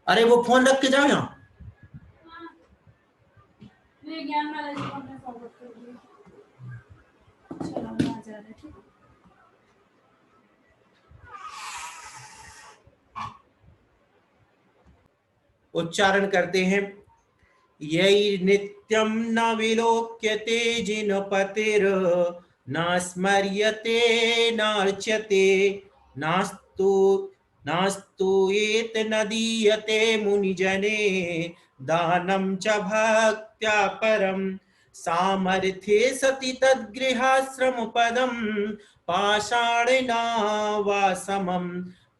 अरे वो फोन रख के जाओ यहाँ। उच्चारण करते हैं। यही नित्यं न विलोक्यते जिनपतिर् न स्मर्यते नार्च्यते नास्तु नास्तु एत न दीयते मुनिजने दानं च भक्त्या परम सामर्थ्ये सति तद्गृहाश्रमपदं पाषाणेनावासमं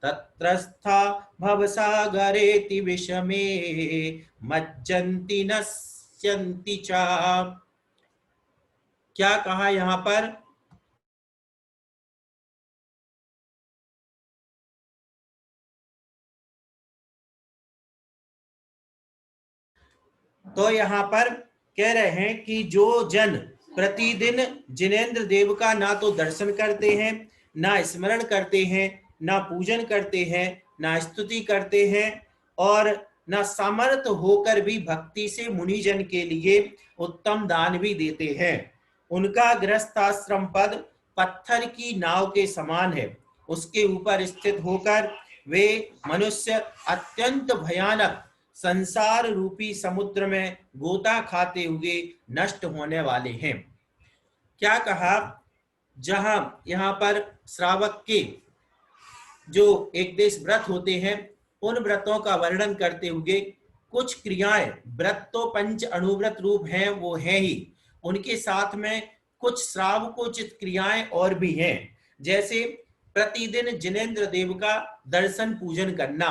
तत्रस्था भवसागरेति विषमे मज्जन्ति नश्यन्ति च। क्या कहा यहां पर? तो यहां पर कह रहे हैं कि जो जन प्रतिदिन जिनेंद्र देव का ना तो दर्शन करते हैं, ना स्मरण करते हैं, ना पूजन करते हैं, ना स्तुति करते हैं और ना समर्थ होकर भी भक्ति से मुनिजन के लिए उत्तम दान भी देते हैं, उनका गृहस्थाश्रम पद पत्थर की नाव के समान है। उसके ऊपर स्थित होकर वे मनुष्य अत्यंत भयानक संसार रूपी समुद्र में गोता खाते हुए नष्ट होने वाले हैं। क्या कहा? जहां यहां पर श्रावक के जो एक देश व्रत होते हैं, उन व्रतों का वर्णन करते हुए कुछ क्रियाएं, व्रत तो पंच अणुव्रत रूप हैं, वो है ही, उनके साथ में कुछ श्रावकोचित क्रियाएं और भी हैं। जैसे प्रतिदिन जिनेंद्र देव का दर्शन पूजन करना।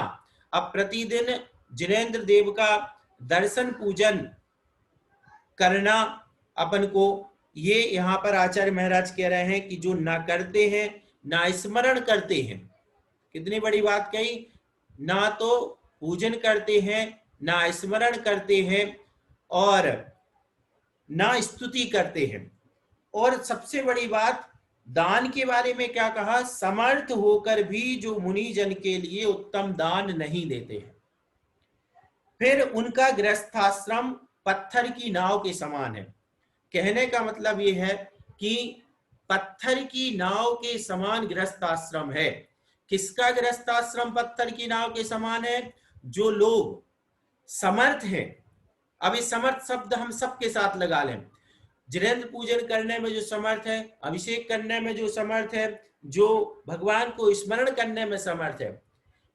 अब प्रतिदिन जिनेंद्र देव का दर्शन पूजन करना अपन को, ये यहाँ पर आचार्य महाराज कह रहे हैं कि जो ना करते हैं, ना स्मरण करते हैं, कितनी बड़ी बात कही, ना तो पूजन करते हैं, ना स्मरण करते हैं और ना स्तुति करते हैं, और सबसे बड़ी बात दान के बारे में क्या कहा, समर्थ होकर भी जो मुनि जन के लिए उत्तम दान नहीं देते हैं। फिर उनका गृहस्थाश्रम पत्थर की नाव के समान है। कहने का मतलब यह है कि पत्थर की नाव के समान गृहस्थाश्रम है। किसका गृहस्थाश्रम पत्थर की नाव के समान है? जो लोग समर्थ हैं। अब इस समर्थ शब्द हम सबके साथ लगा लें। जिनेंद्र पूजन करने में जो समर्थ है, अभिषेक करने में जो समर्थ है, जो भगवान को स्मरण करने में समर्थ है।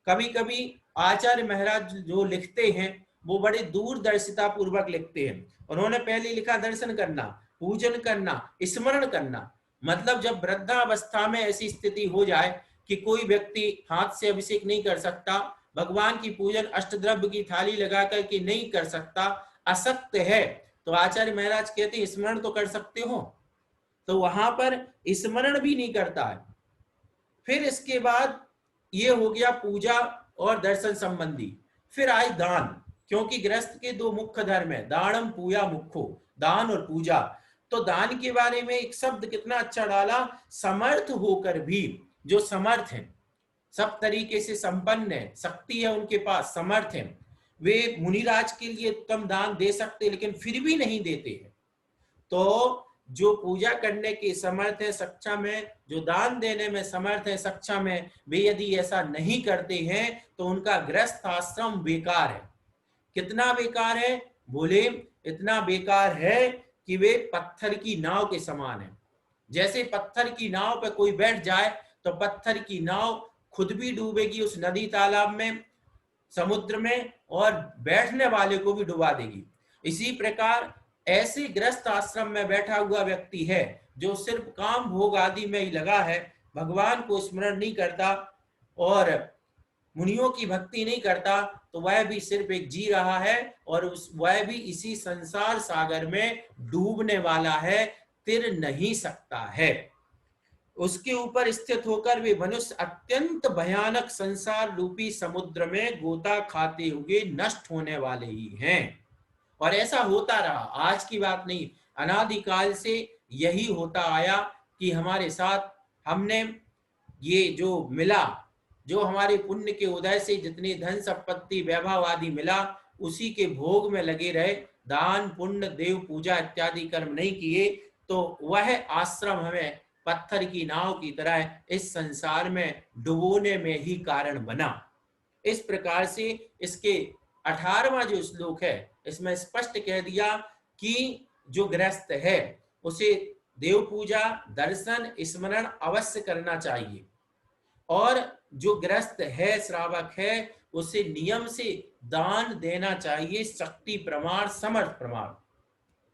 कभी कभी आचार्य महाराज जो लिखते हैं वो बड़े दूरदर्शिता पूर्वक लिखते हैं। उन्होंने पहले लिखा दर्शन करना, पूजन करना, स्मरण करना। मतलब जब वृद्धावस्था में ऐसी स्थिति हो जाए कि कोई व्यक्ति हाथ से अभिषेक नहीं कर सकता, भगवान की पूजन अष्टद्रव्य की थाली लगा करके नहीं कर सकता, अशक्त है, तो आचार्य महाराज कहते हैं स्मरण तो कर सकते हो। तो वहां पर स्मरण भी नहीं करता है। फिर इसके बाद ये हो गया पूजा और दर्शन संबंधी। फिर आए दान, क्योंकि गृहस्थ के दो मुख्य धर्म है, दानम पूया मुख्यो, दान और पूजा। तो दान के बारे में एक शब्द कितना अच्छा डाला, समर्थ होकर भी, जो समर्थ है, सब तरीके से संपन्न है, शक्ति है उनके पास, समर्थ है, वे मुनिराज के लिए उत्तम दान दे सकते, लेकिन फिर भी नहीं देते हैं। तो जो पूजा करने की समर्थ है, सक्षम है, जो दान देने में समर्थ है, सक्षम है, वे यदि ऐसा नहीं करते हैं तो उनका गृहस्थ आश्रम बेकार है। कितना बेकार है? बोले इतना बेकार है कि वे पत्थर की नाव के समान है। जैसे पत्थर की नाव पे कोई बैठ जाए तो पत्थर की नाव खुद भी डूबेगी उस नदी तालाब में, समुद्र में, और बैठने वाले को भी डुबा देगी। इसी प्रकार ऐसे ग्रस्त आश्रम में बैठा हुआ व्यक्ति है जो सिर्फ काम भोग आदि में ही लगा है, भगवान को स्मरण नहीं करता और मुनियों की भक्ति नहीं करता, तो वह भी सिर्फ एक जी रहा है और वह भी इसी संसार सागर में डूबने वाला है, तिर नहीं सकता है। उसके ऊपर स्थित होकर वे मनुष्य अत्यंत भयानक संसार रूपी समुद्र में गोता खाते हुए नष्ट होने वाले ही हैं। और ऐसा होता रहा, आज की बात नहीं, अनादिकाल से यही होता आया कि हमारे साथ हमने ये जो मिला, जो हमारे पुण्य के उदय से जितनी धन संपत्ति वैभव आदि मिला उसी के भोग में लगे रहे, दान पुण्य देव पूजा इत्यादि कर्म नहीं किए, तो वह आश्रम हमें पत्थर की नाव की तरह इस संसार में डुबोने में ही कारण बना। इस प्रकार से इसके 18वां जो श्लोक है इसमें स्पष्ट कह दिया कि जो गृहस्थ है उसे देव पूजा दर्शन स्मरण अवश्य करना चाहिए, और जो गृहस्थ है श्रावक है उसे नियम से दान देना चाहिए, शक्ति प्रमाण समर्थ प्रमाण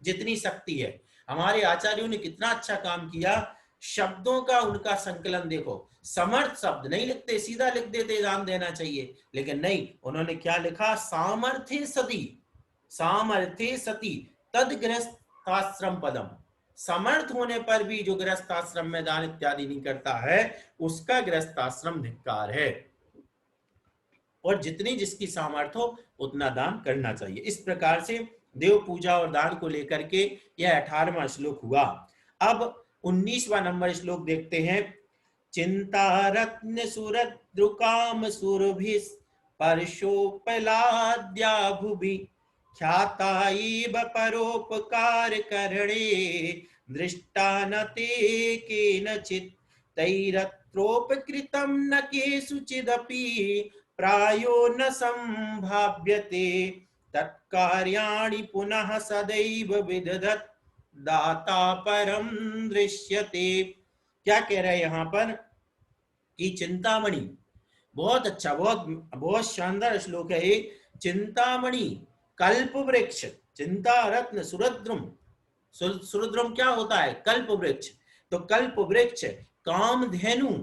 जितनी शक्ति है। हमारे आचार्यों ने कितना अच्छा काम किया, शब्दों का उनका संकलन देखो, समर्थ शब्द नहीं लिखते, सीधा लिख देते दान देना चाहिए, लेकिन नहीं, उन्होंने क्या लिखा, सामर्थ्य सती, सामर्थ्य सती तद गृहस्थाश्रम पदम, समर्थ होने पर भी जो गृहस्थाश्रम में दान इत्यादि नहीं करता है उसका गृहस्थाश्रम धिक्कार है, और जितनी जिसकी सामर्थ्य हो उतना दान करना चाहिए। इस प्रकार से देव पूजा और दान को लेकर के यह 18वां श्लोक हुआ। अब 19वां नंबर श्लोक देखते हैं। चिंता रत्न सुरद्रुकाम सुरभिस परशोपलाद्या भुवि ख्याता इव परोपकार करणे दृष्टा न ते केनचित् तैरत्रोपकृतं न केषुचिदपि प्रायो न संभाव्यते तत्कार्याणि पुनः सदैव विदधत् दाता परम दृश्यते। क्या कह रहे हैं यहाँ पर कि चिंतामणि, बहुत अच्छा, बहुत बहुत शानदार श्लोक है ये। चिंतामणि कल्प वृक्ष, चिंता रत्न सुरद्रुम, सुरद्रुम क्या होता है, कल्प वृक्ष, तो कल्प वृक्ष कामधेनु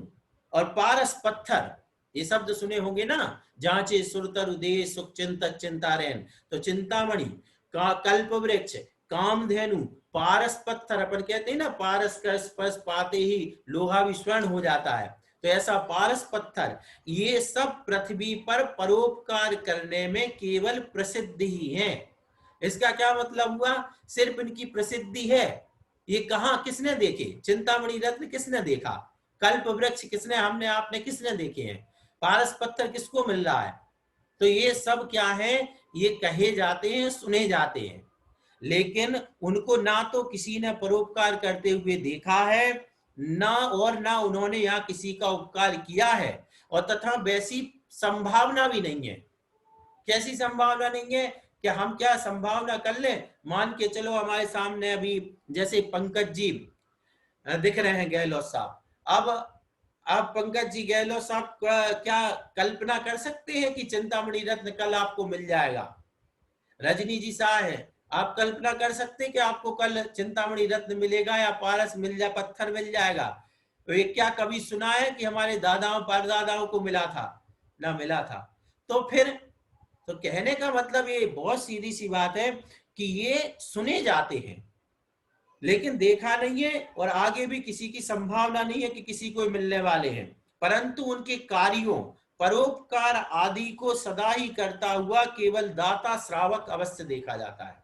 और पारस पत्थर, ये शब्द सुने होंगे ना, जांचे सुरतरु दे सुख चिंतक चिंतारेन, तो चिंतामणि का कल्प वृक्ष कामधेनु पारस पत्थर, अपन कहते हैं ना पारस का स्पर्श पाते ही लोहा भी स्वर्ण हो जाता है, तो ऐसा पारस पत्थर, ये सब पृथ्वी पर परोपकार करने में केवल प्रसिद्ध ही हैं। इसका क्या मतलब हुआ, सिर्फ इनकी प्रसिद्धि है, ये कहां किसने देखे, चिंतामणि रत्न किसने देखा, कल्प वृक्ष किसने, हमने आपने किसने देखे हैं, पारस पत्थर किसको मिल रहा है, तो ये सब क्या है, ये कहे जाते हैं, सुने जाते हैं, लेकिन उनको ना तो किसी ने परोपकार करते हुए देखा है, ना और ना उन्होंने यहाँ किसी का उपकार किया है, और तथा वैसी संभावना भी नहीं है। कैसी संभावना नहीं है कि हम क्या संभावना कर लें, मान के चलो हमारे सामने अभी जैसे पंकज जी दिख रहे हैं गहलोत साहब, अब आप पंकज जी गहलोत साहब क्या कल्पना कर सकते हैं कि चिंतामणि रत्न कल आपको मिल जाएगा। रजनी जी शाह है, आप कल्पना कर सकते हैं कि आपको कल चिंतामणि रत्न मिलेगा या पारस मिल जाए, पत्थर मिल जाएगा, तो ये क्या कभी सुना है कि हमारे दादाओं परदादाओं को मिला था, ना मिला था। तो फिर तो कहने का मतलब ये बहुत सीधी सी बात है कि ये सुने जाते हैं लेकिन देखा नहीं है, और आगे भी किसी की संभावना नहीं है कि किसी को मिलने वाले हैं, परंतु उनके कार्यों परोपकार आदि को सदा ही करता हुआ केवल दाता श्रावक अवश्य देखा जाता है।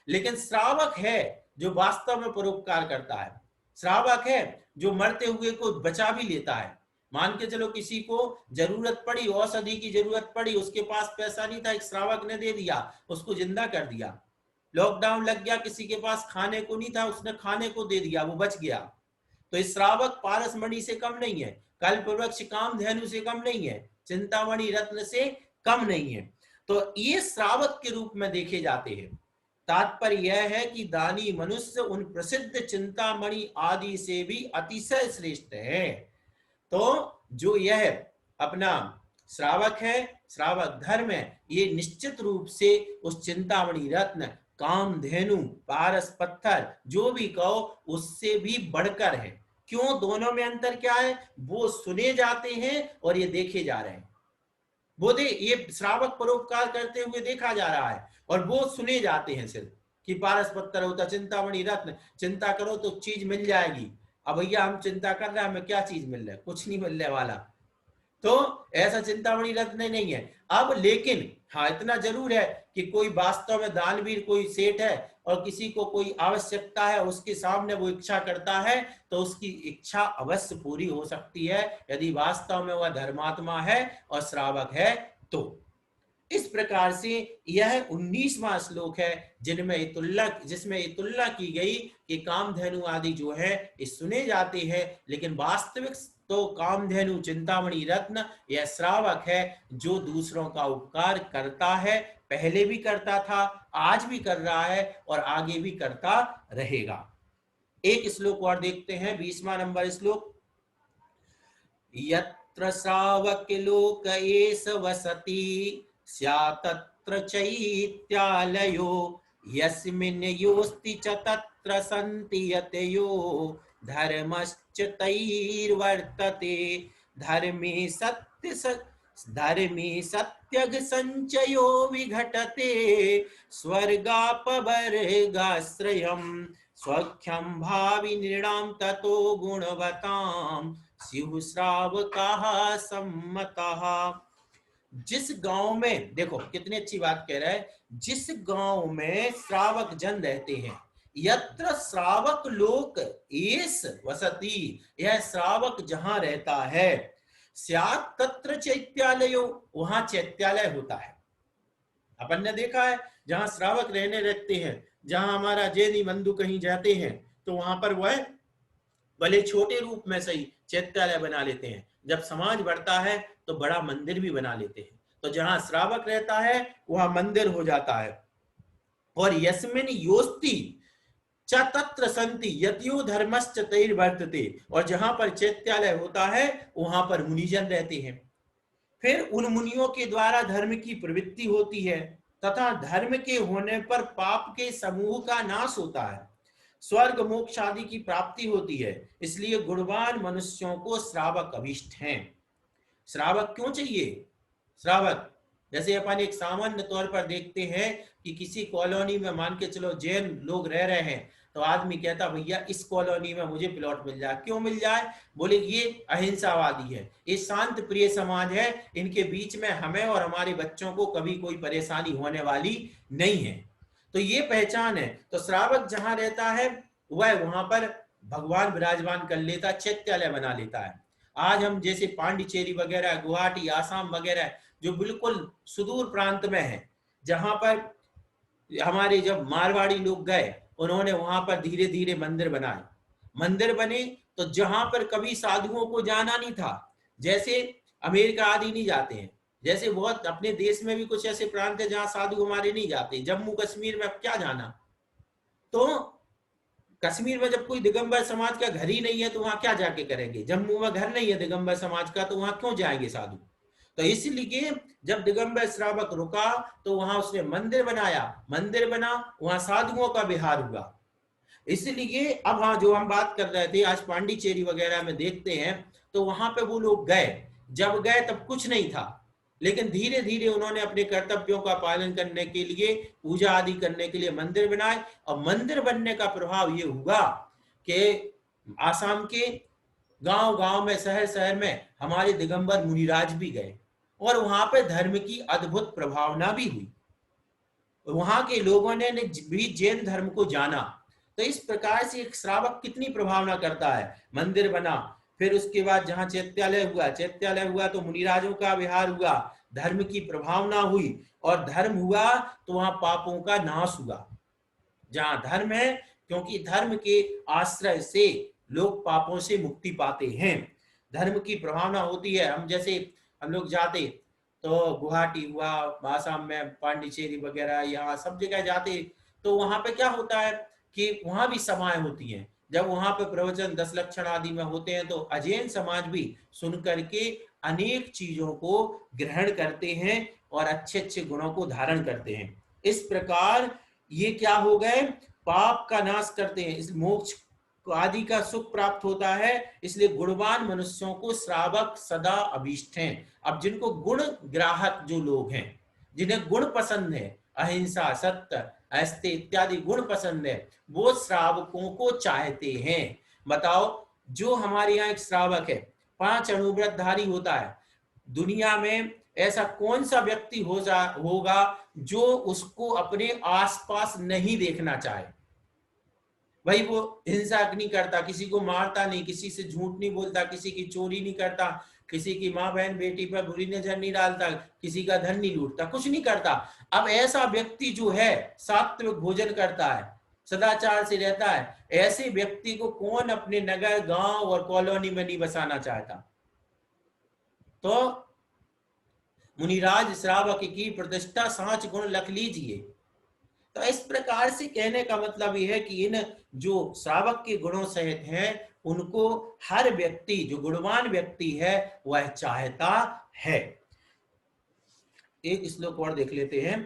लेकिन श्रावक है जो वास्तव में परोपकार करता है, श्रावक है जो मरते हुए को बचा भी लेता है। मान के चलो किसी को जरूरत पड़ी, औषधि की जरूरत पड़ी, उसके पास पैसा नहीं था, एक श्रावक ने दे दिया, उसको जिंदा कर दिया। लॉकडाउन लग गया, किसी के पास खाने को नहीं था, उसने खाने को दे दिया, वो बच गया। तो इस श्रावक पारसमणि से कम नहीं है, कल्पवृक्ष कामधेनु से कम नहीं है, चिंतामणि रत्न से कम नहीं है। तो ये श्रावक के रूप में देखे जाते हैं। तात्पर्य यह है कि दानी मनुष्य उन प्रसिद्ध चिंतामणि आदि से भी अतिशय श्रेष्ठ है। तो जो यह अपना श्रावक है, श्रावक धर्म है, ये निश्चित रूप से उस चिंतामणि रत्न कामधेनु पारस पत्थर जो भी कहो उससे भी बढ़कर है। क्यों, दोनों में अंतर क्या है, वो सुने जाते हैं और ये देखे जा रहे हैं। वो ये श्रावक परोपकार करते हुए देखा जा रहा है और वो सुने जाते हैं सिर्फ कि पारस पत्थर होता, चिंतामणि रत्न, चिंता करो तो चीज मिल जाएगी। अब भैया हम चिंता कर रहे हैं, हमें क्या चीज मिल रहा है, कुछ नहीं मिलने वाला। तो ऐसा चिंतामणि रत्न नहीं है। अब लेकिन हाँ इतना जरूर है कि कोई वास्तव में दानवीर कोई सेठ है और किसी को कोई आवश्यकता है, उसके सामने वो इच्छा करता है तो उसकी इच्छा अवश्य पूरी हो सकती है, यदि वास्तव में वह धर्मात्मा है और श्रावक है तो। इस प्रकार से यह 19वां श्लोक है जिसमें ये तुलना की गई कि कामधेनु आदि जो है ये सुने जाते हैं, लेकिन वास्तविक तो कामधेनु चिंतामणि रत्न यह श्रावक है जो दूसरों का उपकार करता है, पहले भी करता था, आज भी कर रहा है और आगे भी करता रहेगा। एक श्लोक और देखते हैं, 20वां नंबर श्लोक। यत्र श्रावक लोक एष वसति स्यात्तत्र चैत्यालयो यस्मिन् योऽस्ति च तत्र सन्ति यतयो धर्मश्च तैर्वर्तते धर्मे सत्यग संचयो विघटते स्वर्गापवर्गाश्रयम् स्वख्यं भावि नृणां ततो गुणवतां स्युः श्रावकाः सम्मताः। जिस गांव में, देखो कितनी अच्छी बात कह रहा है, जिस गांव में श्रावक जन रहते हैं, यत्र श्रावक लोक एष वसति, यह श्रावक जहां रहता है, स्यात् तत्र चैत्यालयो, वहां चैत्यालय होता है। अपन ने देखा है जहां श्रावक रहते हैं, जहां हमारा जैनी बंधु कहीं जाते हैं तो वहां पर वह भले छोटे रूप में सही चैत्यालय बना लेते हैं, जब समाज बढ़ता है तो बड़ा मंदिर भी बना लेते हैं। तो जहां श्रावक रहता है वहां मंदिर हो जाता है। और यस्मिन् योस्ति च तत्र सन्ति यतयो धर्मश्च तैर्वर्तते, और जहां पर चैत्यालय होता है वहां पर मुनिजन रहते हैं। फिर उन मुनियों के द्वारा धर्म की प्रवृत्ति होती है तथा धर्म के होने पर पाप के समूह का नाश होता है, स्वर्ग मोक्ष आदि की प्राप्ति होती है। इसलिए गुणवान मनुष्यों को श्रावक अभिष्ट हैं। श्रावक क्यों चाहिए? श्रावक जैसे अपन एक सामान्य तौर पर देखते हैं कि किसी कॉलोनी में मान के चलो जैन लोग रह रहे हैं, तो आदमी कहता भैया इस कॉलोनी में मुझे प्लॉट मिल जाए। क्यों मिल जाए? बोले ये अहिंसावादी है, ये शांत प्रिय समाज है, इनके बीच में हमें और हमारे बच्चों को कभी कोई परेशानी होने वाली नहीं है। तो ये पहचान है। तो श्रावक जहां रहता है वह वहां पर भगवान विराजमान कर लेता, चैत्यालय बना लेता है। आज हम जैसे पांडिचेरी वगैरह, गुवाहाटी, आसाम वगैरह जो बिल्कुल सुदूर प्रांत में है, जहां पर हमारे जब मारवाड़ी लोग गए उन्होंने वहां पर धीरे धीरे मंदिर बनाए। मंदिर बने तो जहां पर कभी साधुओं को जाना नहीं था, जैसे अमेरिका आदि नहीं जाते हैं, जैसे बहुत अपने देश में भी कुछ ऐसे प्रांत है जहां साधु हमारे नहीं जाते, जम्मू कश्मीर में क्या जाना। तो कश्मीर में जब कोई दिगंबर समाज का घर ही नहीं है तो वहां क्या जाके करेंगे? जम्मू में घर नहीं है दिगंबर समाज का तो वहां क्यों जाएंगे साधु? तो इसलिए जब दिगंबर श्रावक रुका तो वहां उसने मंदिर बनाया, मंदिर बना, वहां साधुओं का विहार हुआ। इसलिए अब हाँ जो हम बात कर रहे थे, आज पांडिचेरी वगैरह में देखते हैं तो वहां पे वो लोग गए, जब गए तब कुछ नहीं था, लेकिन धीरे धीरे उन्होंने अपने कर्तव्यों का पालन करने के लिए, पूजा आदि करने के लिए मंदिर बनाए। और मंदिर बनने का प्रभाव ये हुआ कि आसाम के गांव गांव में, शहर शहर में हमारे दिगंबर मुनिराज भी गए और वहां पे धर्म की अद्भुत प्रभावना भी हुई, वहां के लोगों ने भी जैन धर्म को जाना। तो इस प्रकार से एक श्रावक कितनी प्रभावना करता है। मंदिर बना, फिर उसके बाद जहां चैत्यालय हुआ तो मुनिराजों का विहार हुआ, धर्म की प्रभावना हुई, और धर्म हुआ तो वहां पापों का नाश हुआ। जहां धर्म है, क्योंकि धर्म के आश्रय से लोग पापों से मुक्ति पाते हैं, धर्म की प्रभावना होती है। हम लोग जाते तो गुवाहाटी हुआ, आसाम में पांडिचेरी वगैरह, यहाँ सब जगह जाते तो वहां पे क्या होता है कि वहां भी सभाएं होती हैं। जब वहां पे प्रवचन 10 लक्षण आदि में होते हैं तो अजैन समाज भी सुन करके अनेक चीजों को ग्रहण करते हैं और अच्छे अच्छे गुणों को धारण करते हैं। इस प्रकार ये क्या हो गए, पाप का नाश करते हैं, इस मोक्ष आदि का सुख प्राप्त होता है। इसलिए गुणवान मनुष्यों को श्रावक सदा अभीष्ट हैं। अब जिनको गुण ग्राहक जो लोग हैं, जिन्हें गुण पसंद है, अहिंसा, सत्य, अस्ते इत्यादि गुण पसंद है, वो श्रावकों को चाहते हैं। बताओ, जो हमारे यहाँ एक श्रावक है 5 अणुव्रतधारी होता है, दुनिया में ऐसा कौन सा व्यक्ति होगा जो उसको अपने आसपास नहीं देखना चाहे। भाई वो हिंसा नहीं करता, किसी को मारता नहीं, किसी से झूठ नहीं बोलता, किसी की चोरी नहीं करता, किसी की माँ बहन बेटी पर बुरी नजर नहीं डालता, किसी का धन नहीं लूटता, कुछ नहीं करता। अब ऐसा व्यक्ति जो है सात्विक भोजन करता है, सदाचार से रहता है, ऐसे व्यक्ति को कौन अपने नगर गांव और कॉलोनी में नहीं बसाना चाहता। तो मुनिराज श्रावक की प्रतिष्ठा 5 गुण लख लीजिए। तो इस प्रकार से कहने का मतलब यह है कि इन जो श्रावक के गुणों सहित हैं उनको हर व्यक्ति, जो गुणवान व्यक्ति है, वह चाहता है। एक श्लोक और देख लेते हैं।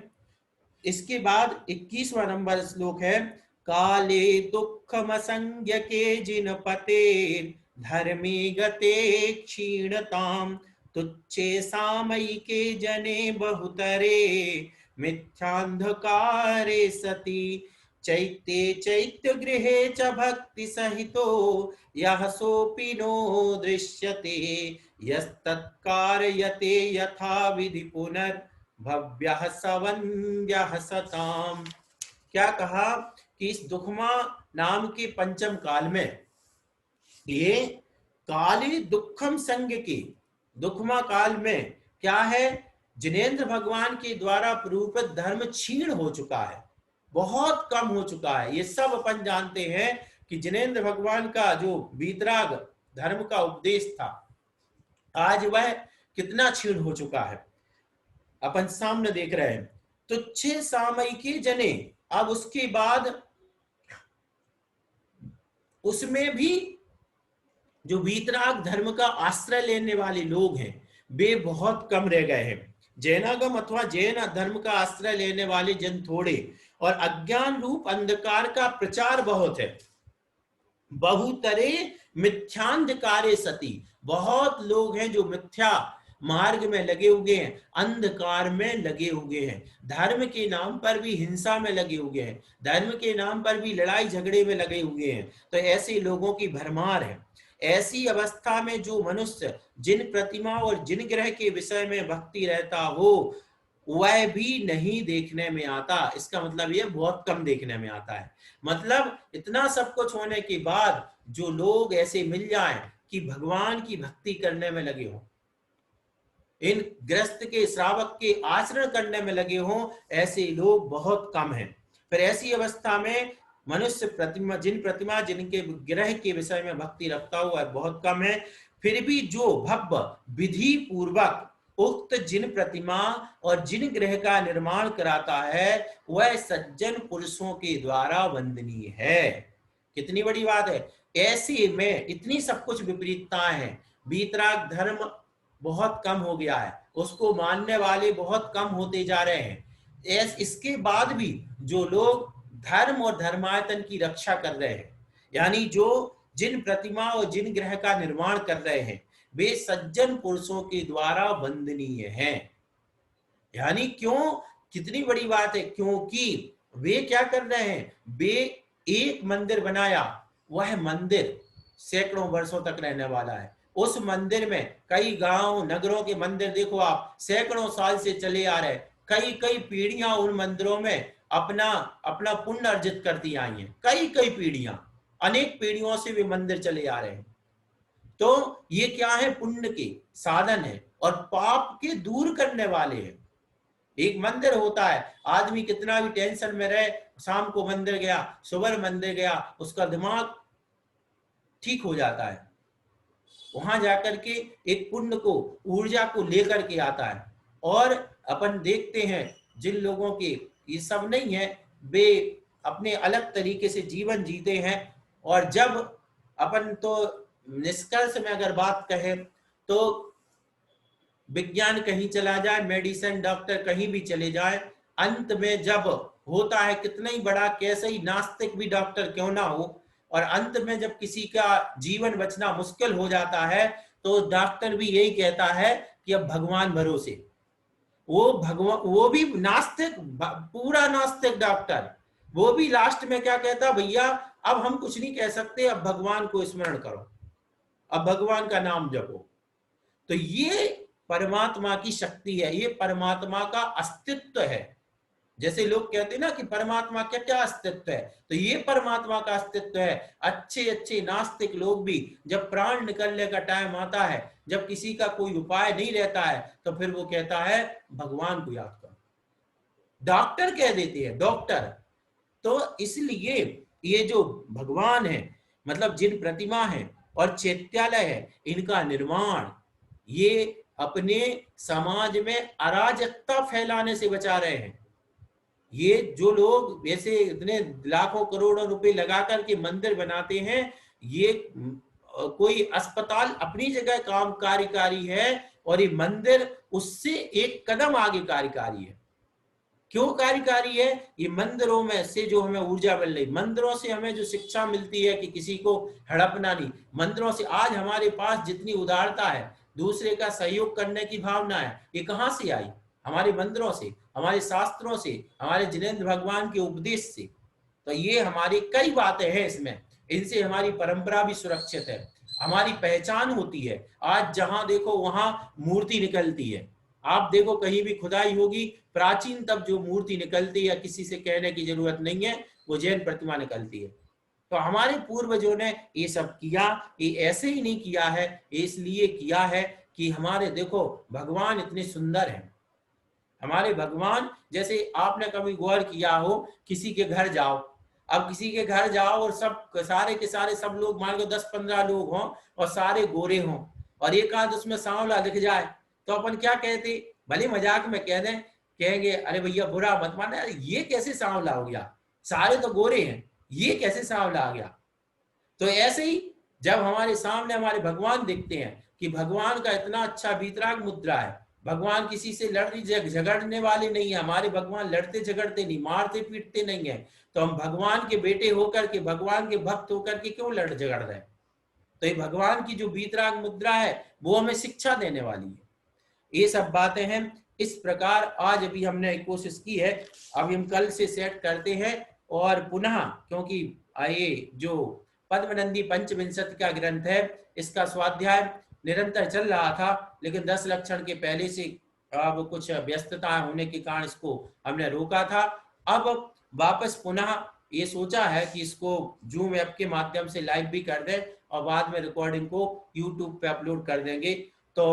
इसके बाद 21वां नंबर श्लोक है, काले दुखम संज्ञके जिन पते धर्मे गते क्षीणताम तुच्छे सामयिके जने बहुतरे मिथ्यान्धकारे सति चैत्ये चैत्य गृहे च भक्ति सहितो यः सोऽपि नो दृश्यते यस्तत्कारयते यथा विधि पुनर्भव्यः सवन्द्यः सताम। क्या कहा कि इस दुखमा नाम के पंचम काल में, ये काली दुखम संग की दुखमा काल में क्या है, जिनेंद्र भगवान के द्वारा प्ररूपित धर्म क्षीण हो चुका है, बहुत कम हो चुका है। ये सब अपन जानते हैं कि जिनेंद्र भगवान का जो वीतराग धर्म का उपदेश था, आज वह कितना क्षीण हो चुका है, अपन सामने देख रहे हैं। तुच्छे सामयिके जने, अब उसके बाद उसमें भी जो वीतराग धर्म का आश्रय लेने वाले लोग हैं वे बहुत कम रह गए हैं। जैनागम अथवा जैन धर्म का आश्रय लेने वाले जन थोड़े, और अज्ञान रूप अंधकार का प्रचार बहुत है। बहुतरे मिथ्यांधकारे सती, बहुत लोग हैं जो मिथ्या मार्ग में लगे हुए हैं, अंधकार में लगे हुए हैं, धर्म के नाम पर भी हिंसा में लगे हुए हैं, धर्म के नाम पर भी लड़ाई झगड़े में लगे हुए हैं। तो ऐसे लोगों की भरमार है। ऐसी अवस्था में जो मनुष्य जिन प्रतिमा और जिन ग्रह के विषय में भक्ति रहता हो वह भी नहीं देखने में आता। इसका मतलब ये बहुत कम देखने में आता है। मतलब इतना सब कुछ होने के बाद जो लोग ऐसे मिल जाएं कि भगवान की भक्ति करने में लगे हों, इन ग्रस्त के श्रावक के आचरण करने में लगे हों, ऐसे लोग बहुत कम हैं। फिर ऐसी अवस्था में मनुष्य प्रतिमा जिनके ग्रह के विषय में भक्ति रखता हुआ बहुत कम है। फिर भी जो भव्य विधि पूर्वक उक्त जिन प्रतिमा और जिन ग्रह का निर्माण कराता है वह सज्जन पुरुषों के द्वारा वंदनीय है। कितनी बड़ी बात है। ऐसे में इतनी सब कुछ विपरीतताएं हैं, वीतराग धर्म बहुत कम हो गया है, उसको मानने वाले बहुत कम होते जा रहे हैं। इसके बाद भी जो लोग धर्म और धर्मायतन की रक्षा कर रहे हैं, यानी जो जिन प्रतिमा और जिन ग्रह का निर्माण कर रहे हैं वे सज्जन पुरुषों के द्वारा वंदनीय हैं। यानी क्यों, कितनी बड़ी बात है, क्योंकि वे क्या कर रहे हैं, वे एक मंदिर बनाया, वह मंदिर सैकड़ों वर्षों तक रहने वाला है। उस मंदिर में कई गांव नगरों के मंदिर देखो आप, सैकड़ों साल से चले आ रहे, कई कई पीढ़ियां उन मंदिरों में अपना अपना पुण्य अर्जित करती आई हैं। कई कई पीढ़ियां, अनेक पीढ़ियों से वे मंदिर चले आ रहे हैं। तो ये क्या है, पुण्य के साधन है और पाप के दूर करने वाले हैं। एक मंदिर होता है, आदमी कितना भी टेंशन में रहे, शाम को मंदिर गया, सुबह मंदिर गया, उसका दिमाग ठीक हो जाता है, वहां जाकर के एक पुण्य को, ऊर्जा को लेकर के आता है। और अपन देखते हैं जिन लोगों के ये सब नहीं है, वे अपने अलग तरीके से जीवन जीते हैं। और जब अपन तो निष्कर्ष में अगर बात कहें तो विज्ञान कहीं चला जाए, मेडिसिन डॉक्टर कहीं भी चले जाए, अंत में जब होता है, कितना ही बड़ा कैसे ही नास्तिक भी डॉक्टर क्यों ना हो, और अंत में जब किसी का जीवन बचना मुश्किल हो जाता है तो डॉक्टर भी यही कहता है कि अब भगवान भरोसे। वो भी नास्तिक, पूरा नास्तिक डॉक्टर, वो भी लास्ट में क्या कहता, भैया अब हम कुछ नहीं कह सकते, अब भगवान को स्मरण करो, अब भगवान का नाम जपो। तो ये परमात्मा की शक्ति है, ये परमात्मा का अस्तित्व है। जैसे लोग कहते हैं ना कि परमात्मा क्या क्या अस्तित्व है, तो ये परमात्मा का अस्तित्व है। अच्छे अच्छे नास्तिक लोग भी जब प्राण निकलने का टाइम आता है, जब किसी का कोई उपाय नहीं रहता है, तो फिर वो कहता है भगवान को याद करो। डॉक्टर कह देते हैं, डॉक्टर। तो इसलिए ये जो भगवान है, मतलब जिन प्रतिमा है और चैत्यालय है, इनका निर्माण ये अपने समाज में अराजकता फैलाने से बचा रहे हैं। ये जो लोग वैसे इतने लाखों करोड़ों रुपए लगा करके मंदिर बनाते हैं, ये कोई अस्पताल अपनी जगह काम कार्यकारी है और ये मंदिर उससे एक कदम आगे कार्यकारी है। क्यों कार्यकारी है? ये मंदिरों में से जो हमें ऊर्जा मिल रही, मंदिरों से हमें जो शिक्षा मिलती है कि किसी को हड़पना नहीं, मंदिरों से आज हमारे पास जितनी उदारता है, दूसरे का सहयोग करने की भावना है, ये कहाँ से आई? हमारे मंदिरों से, हमारे शास्त्रों से, हमारे जिनेंद्र भगवान के उपदेश से। तो ये हमारी कई बातें हैं इसमें, इनसे हमारी परंपरा भी सुरक्षित है, हमारी पहचान होती है। आज जहां देखो वहां मूर्ति निकलती है, आप देखो कहीं भी खुदाई होगी, प्राचीन तब जो मूर्ति निकलती है, किसी से कहने की जरूरत नहीं है, वो जैन प्रतिमा निकलती है। तो हमारे पूर्वजों ने ये सब किया, ये ऐसे ही नहीं किया है, इसलिए किया है कि हमारे देखो भगवान इतने सुंदर हैं। हमारे भगवान, जैसे आपने कभी गौर किया हो, किसी के घर जाओ, अब किसी के घर जाओ और सब सारे के सारे सब लोग, मान लो 10-15 लोग हों और सारे गोरे हों और एक आध उसमें सांवला दिख जाए, तो अपन क्या कहते, भले मजाक में कह दें, कहेंगे अरे भैया बुरा मत माना, ये कैसे सांवला हो गया, सारे तो गोरे हैं, ये कैसे सांवला आ गया। तो ऐसे ही जब हमारे सामने हमारे भगवान दिखते हैं कि भगवान का इतना अच्छा वीतराग मुद्रा है, भगवान किसी से झगड़ने वाले नहीं है, हमारे भगवान लड़ते झगड़ते नहीं, मारते पीटते नहीं है, तो हम भगवान के बेटे होकर के, भगवान के भक्त होकर के क्यों लड़ झगड़ रहे हैं? तो ये भगवान की जो वीतराग मुद्रा है वो हमें शिक्षा देने वाली है। ये सब बातें हैं। इस प्रकार आज अभी हमने कोशिश की है, अभी हम कल से सेट करते हैं और पुनः, क्योंकि ये जो पद्मनंदी पंचविंशति का ग्रंथ है, इसका स्वाध्याय निरंतर चल रहा था, लेकिन 10 लक्षण के पहले से अब कुछ व्यस्तता होने के कारण इसको हमने रोका था। अब वापस पुनः ये सोचा है कि इसको जूम ऐप के माध्यम से लाइव भी कर दें और बाद में रिकॉर्डिंग को यूट्यूब पे अपलोड कर देंगे। तो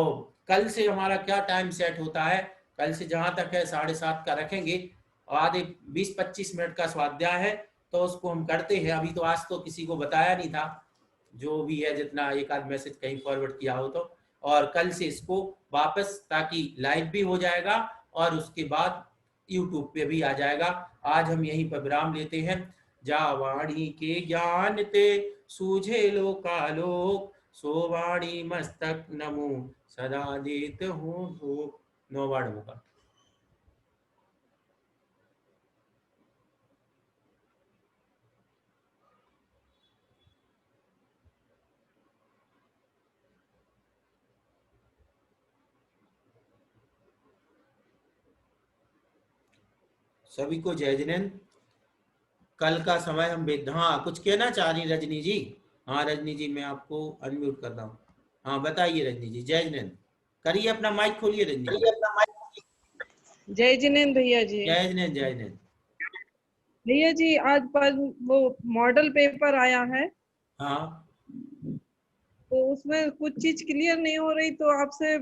कल से हमारा क्या टाइम सेट होता है, कल से जहां तक है 7:30 का रखेंगे, आधे 20-25 मिनट का स्वाध्याय है, तो उसको हम करते हैं। अभी तो आज तो किसी को बताया नहीं था, जो भी है जितना एक आध मैसेज कहीं फॉरवर्ड किया हो तो, और कल से इसको वापस, ताकि लाइव भी हो जाएगा और उसके बाद यूट्यूब पे भी आ जाएगा। आज हम यहीं पर विराम लेते हैं। जा वाणी के ज्ञान ते सूझे लोकालोक, सो वाणी मस्तक नमो सदा देत हूँ धूप। 9 वार्ड होगा। सभी को जय जिनेंद्र। कल का समय हम हाँ, कुछ कहना चाह रही रजनी जी? हाँ रजनी जी, मैं आपको अनम्यूट कर रहा हूँ। हाँ बताइए रजनी जी। जय जिनेंद्र, करिए अपना माइक खोलिए रजनी जी। जय जिनेंद्र भैया जी। जय जिनेंद्र, जय जिनेंद्र भैया जी। आज पर वो मॉडल पेपर आया है, हाँ, तो उसमें कुछ चीज क्लियर नहीं हो रही, तो आपसे